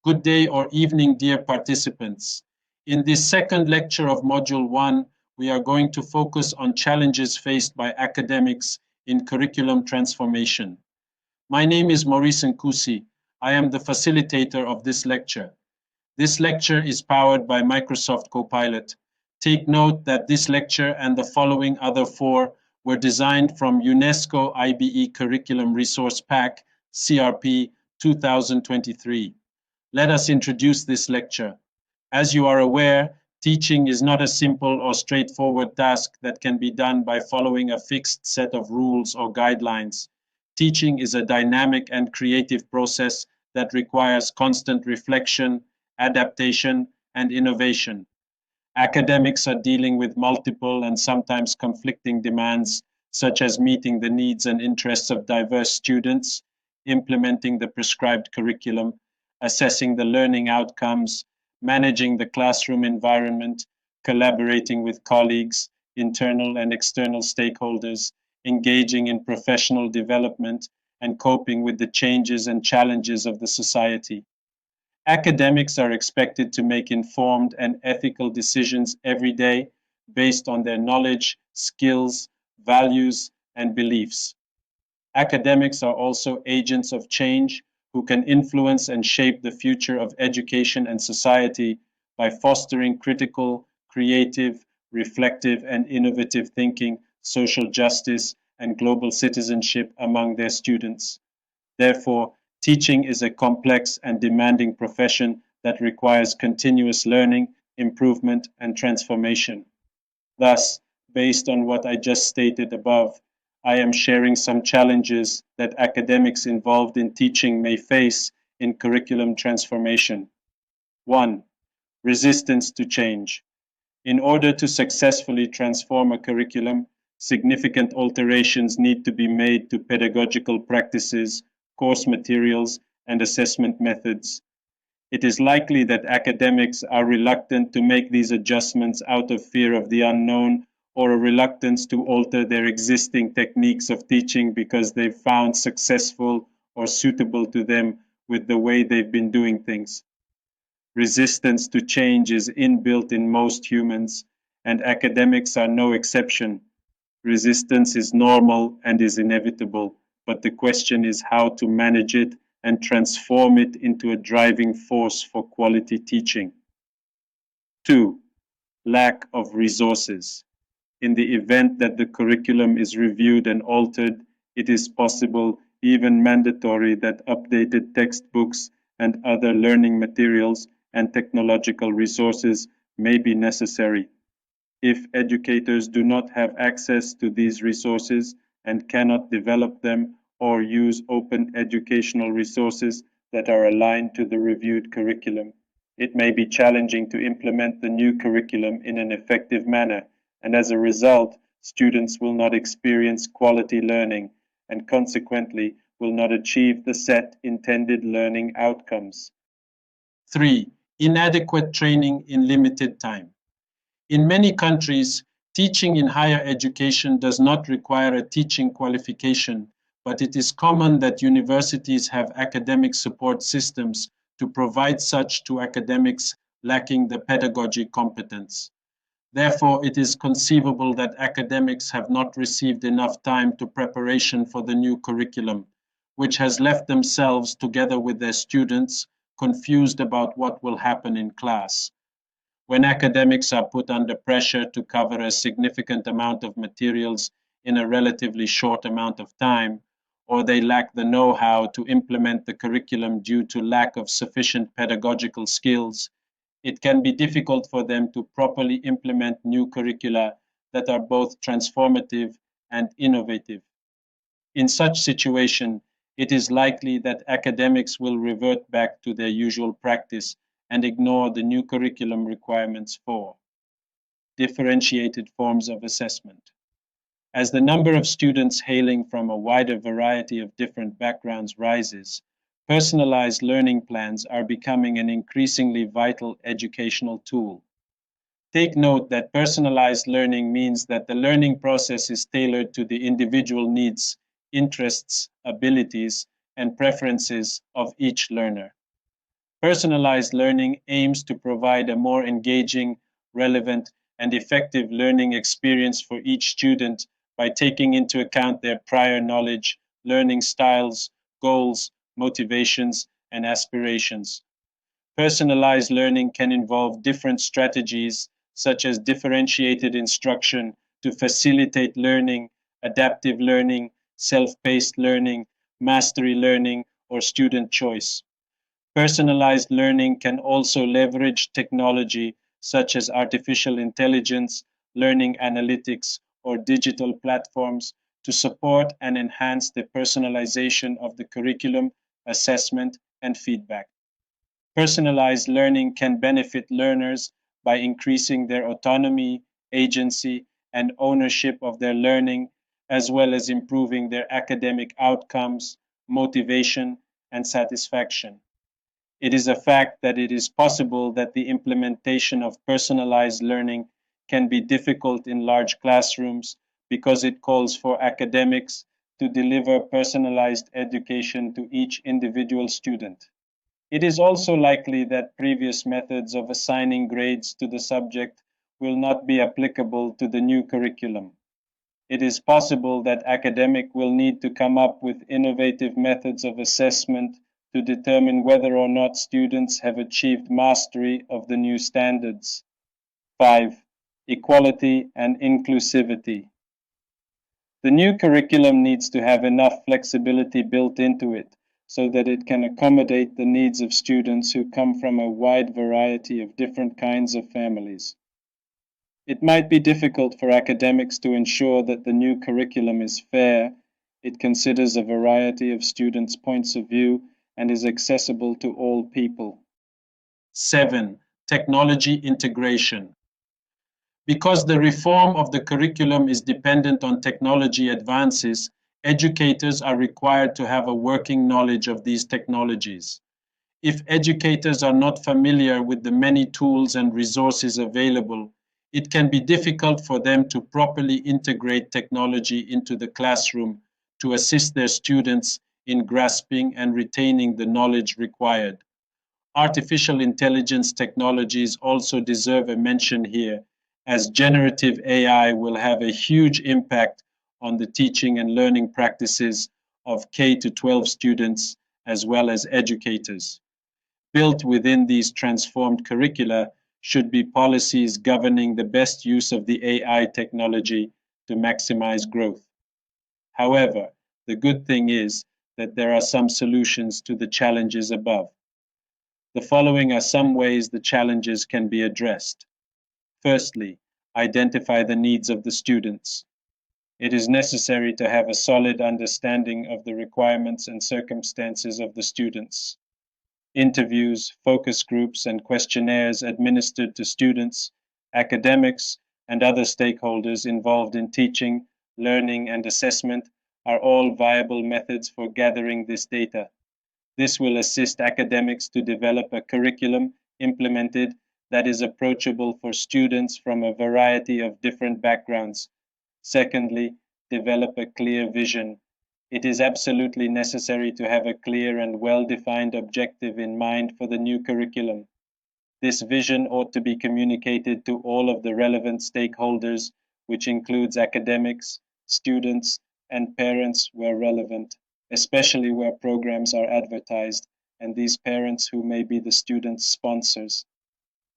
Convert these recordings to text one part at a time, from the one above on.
Good day or evening, dear participants. In this second lecture of Module 1, we are going to focus on challenges faced by academics in curriculum transformation. My name is Maurice Nkusi. I am the facilitator of this lecture. This lecture is powered by Microsoft Copilot. Take note that this lecture and the following other four were designed from UNESCO IBE Curriculum Resource Pack, CRP 2023. Let us introduce this lecture. As you are aware, teaching is not a simple or straightforward task that can be done by following a fixed set of rules or guidelines. Teaching is a dynamic and creative process that requires constant reflection, adaptation, and innovation. Academics are dealing with multiple and sometimes conflicting demands, such as meeting the needs and interests of diverse students, implementing the prescribed curriculum, assessing the learning outcomes, managing the classroom environment, collaborating with colleagues, internal and external stakeholders, engaging in professional development, and coping with the changes and challenges of the society. Academics are expected to make informed and ethical decisions every day based on their knowledge, skills, values, and beliefs. Academics are also agents of change who can influence and shape the future of education and society by fostering critical, creative, reflective, and innovative thinking, social justice, and global citizenship among their students. Therefore, teaching is a complex and demanding profession that requires continuous learning, improvement, and transformation. Thus, based on what I just stated above, I am sharing some challenges that academics involved in teaching may face in curriculum transformation. 1. Resistance to change. In order to successfully transform a curriculum, significant alterations need to be made to pedagogical practices, course materials, and assessment methods. It is likely that academics are reluctant to make these adjustments out of fear of the unknown or a reluctance to alter their existing techniques of teaching because they've found successful or suitable to them with the way they've been doing things. Resistance to change is inbuilt in most humans, and academics are no exception. Resistance is normal and is inevitable, but the question is how to manage it and transform it into a driving force for quality teaching. 2. Lack of resources. In the event that the curriculum is reviewed and altered, it is possible, even mandatory, that updated textbooks and other learning materials and technological resources may be necessary. If educators do not have access to these resources and cannot develop them or use open educational resources that are aligned to the reviewed curriculum, it may be challenging to implement the new curriculum in an effective manner, and as a result, students will not experience quality learning and consequently will not achieve the set intended learning outcomes. 3. Inadequate training in limited time. In many countries, teaching in higher education does not require a teaching qualification, but it is common that universities have academic support systems to provide such to academics lacking the pedagogy competence. Therefore, it is conceivable that academics have not received enough time to preparation for the new curriculum, which has left themselves, together with their students, confused about what will happen in class. When academics are put under pressure to cover a significant amount of materials in a relatively short amount of time, or they lack the know-how to implement the curriculum due to lack of sufficient pedagogical skills, it can be difficult for them to properly implement new curricula that are both transformative and innovative. In such situation, it is likely that academics will revert back to their usual practice and ignore the new curriculum requirements for differentiated forms of assessment. As the number of students hailing from a wider variety of different backgrounds rises, personalized learning plans are becoming an increasingly vital educational tool. Take note that personalized learning means that the learning process is tailored to the individual needs, interests, abilities, and preferences of each learner. Personalized learning aims to provide a more engaging, relevant, and effective learning experience for each student by taking into account their prior knowledge, learning styles, goals, motivations, and aspirations. Personalized learning can involve different strategies, such as differentiated instruction to facilitate learning, adaptive learning, self paced learning, mastery learning, or student choice. Personalized learning can also leverage technology such as artificial intelligence, learning analytics, or digital platforms to support and enhance the personalization of the curriculum, assessment, and feedback. Personalized learning can benefit learners by increasing their autonomy, agency, and ownership of their learning, as well as improving their academic outcomes, motivation, and satisfaction. It is a fact that it is possible that the implementation of personalized learning can be difficult in large classrooms because it calls for academics to deliver personalized education to each individual student. It is also likely that previous methods of assigning grades to the subject will not be applicable to the new curriculum. It is possible that academic will need to come up with innovative methods of assessment to determine whether or not students have achieved mastery of the new standards. 5. Equality and inclusivity. The new curriculum needs to have enough flexibility built into it so that it can accommodate the needs of students who come from a wide variety of different kinds of families. It might be difficult for academics to ensure that the new curriculum is fair, it considers a variety of students' points of view, and is accessible to all people. 7. Technology integration. Because the reform of the curriculum is dependent on technology advances, educators are required to have a working knowledge of these technologies. If educators are not familiar with the many tools and resources available, it can be difficult for them to properly integrate technology into the classroom to assist their students in grasping and retaining the knowledge required. Artificial intelligence technologies also deserve a mention here, as generative AI will have a huge impact on the teaching and learning practices of K to 12 students as well as educators. Built within these transformed curricula should be policies governing the best use of the AI technology to maximize growth. However, the good thing is that there are some solutions to the challenges above. The following are some ways the challenges can be addressed. Firstly, identify the needs of the students. It is necessary to have a solid understanding of the requirements and circumstances of the students. Interviews, focus groups, and questionnaires administered to students, academics, and other stakeholders involved in teaching, learning, and assessment are all viable methods for gathering this data. This will assist academics to develop a curriculum implemented that is approachable for students from a variety of different backgrounds. Secondly, develop a clear vision. It is absolutely necessary to have a clear and well-defined objective in mind for the new curriculum. This vision ought to be communicated to all of the relevant stakeholders, which includes academics, students, and parents where relevant, especially where programs are advertised, and these parents who may be the students' sponsors.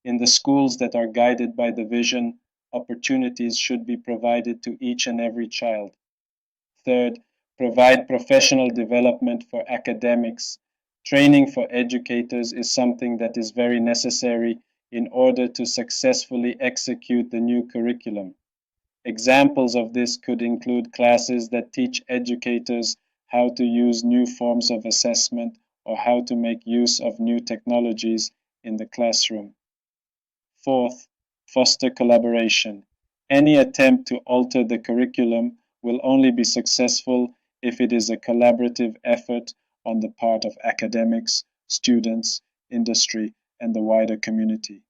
In the schools that are guided by the vision, opportunities should be provided to each and every child. Third, provide professional development for academics. Training for educators is something that is very necessary in order to successfully execute the new curriculum. Examples of this could include classes that teach educators how to use new forms of assessment or how to make use of new technologies in the classroom. Fourth, foster collaboration. Any attempt to alter the curriculum will only be successful if it is a collaborative effort on the part of academics, students, industry, and the wider community.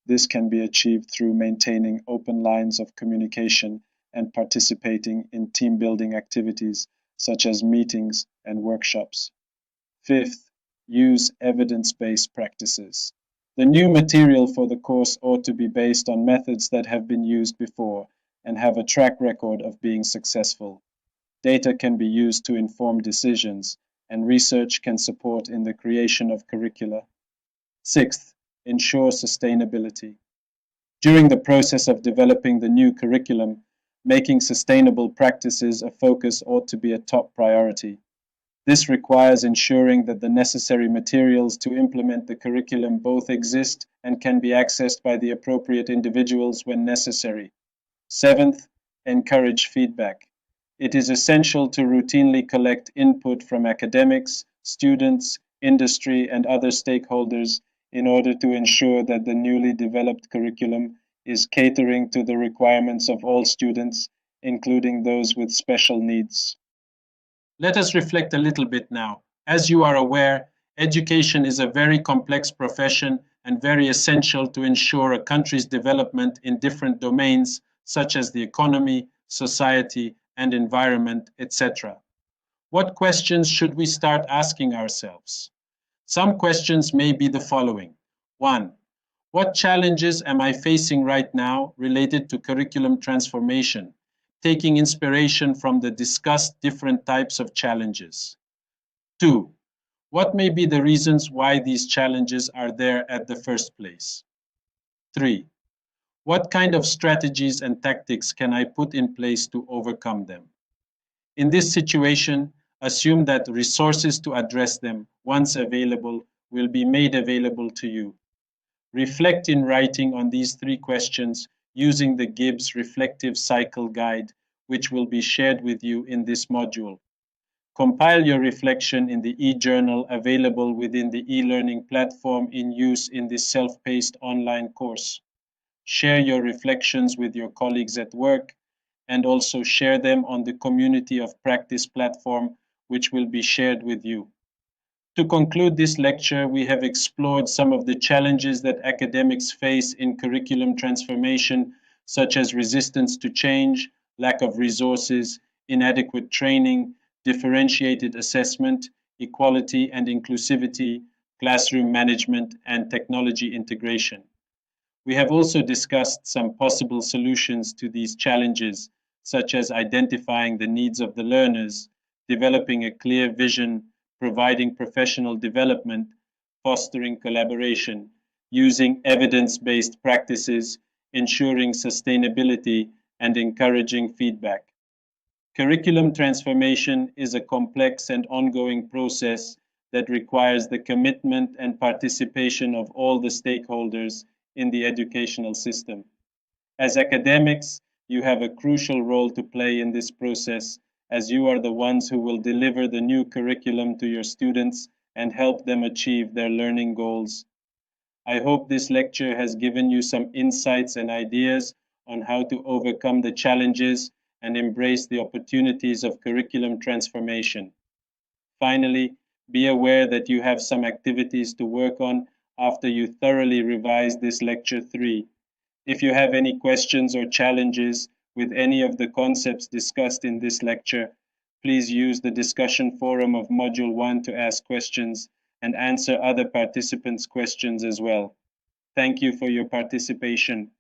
This can be achieved through maintaining open lines of communication and participating in team building activities such as meetings and workshops. Fifth, use evidence-based practices. The new material for the course ought to be based on methods that have been used before and have a track record of being successful. Data can be used to inform decisions, and research can support in the creation of curricula. Sixth, ensure sustainability. During the process of developing the new curriculum, making sustainable practices a focus ought to be a top priority. This requires ensuring that the necessary materials to implement the curriculum both exist and can be accessed by the appropriate individuals when necessary. Seventh, encourage feedback. It is essential to routinely collect input from academics, students, industry, and other stakeholders in order to ensure that the newly developed curriculum is catering to the requirements of all students, including those with special needs. Let us reflect a little bit now. As you are aware, education is a very complex profession and very essential to ensure a country's development in different domains such as the economy, society, and environment, etc. What questions should we start asking ourselves? Some questions may be the following. 1. What challenges am I facing right now related to curriculum transformation, taking inspiration from the discussed different types of challenges? 2. What may be the reasons why these challenges are there at the first place? 3. What kind of strategies and tactics can I put in place to overcome them? In this situation, assume that resources to address them, once available, will be made available to you. Reflect in writing on these three questions using the Gibbs Reflective Cycle Guide, which will be shared with you in this module. Compile your reflection in the e-journal available within the e-learning platform in use in this self-paced online course. Share your reflections with your colleagues at work and also share them on the Community of Practice platform, which will be shared with you. To conclude this lecture, we have explored some of the challenges that academics face in curriculum transformation, such as resistance to change, lack of resources, inadequate training, differentiated assessment, equality and inclusivity, classroom management, and technology integration. We have also discussed some possible solutions to these challenges, such as identifying the needs of the learners, developing a clear vision, providing professional development, fostering collaboration, using evidence-based practices, ensuring sustainability, and encouraging feedback. Curriculum transformation is a complex and ongoing process that requires the commitment and participation of all the stakeholders in the educational system. As academics, you have a crucial role to play in this process, as you are the ones who will deliver the new curriculum to your students and help them achieve their learning goals. I hope this lecture has given you some insights and ideas on how to overcome the challenges and embrace the opportunities of curriculum transformation. Finally, be aware that you have some activities to work on after you thoroughly revise this Lecture 3. If you have any questions or challenges with any of the concepts discussed in this lecture, please use the discussion forum of Module 1 to ask questions and answer other participants' questions as well. Thank you for your participation.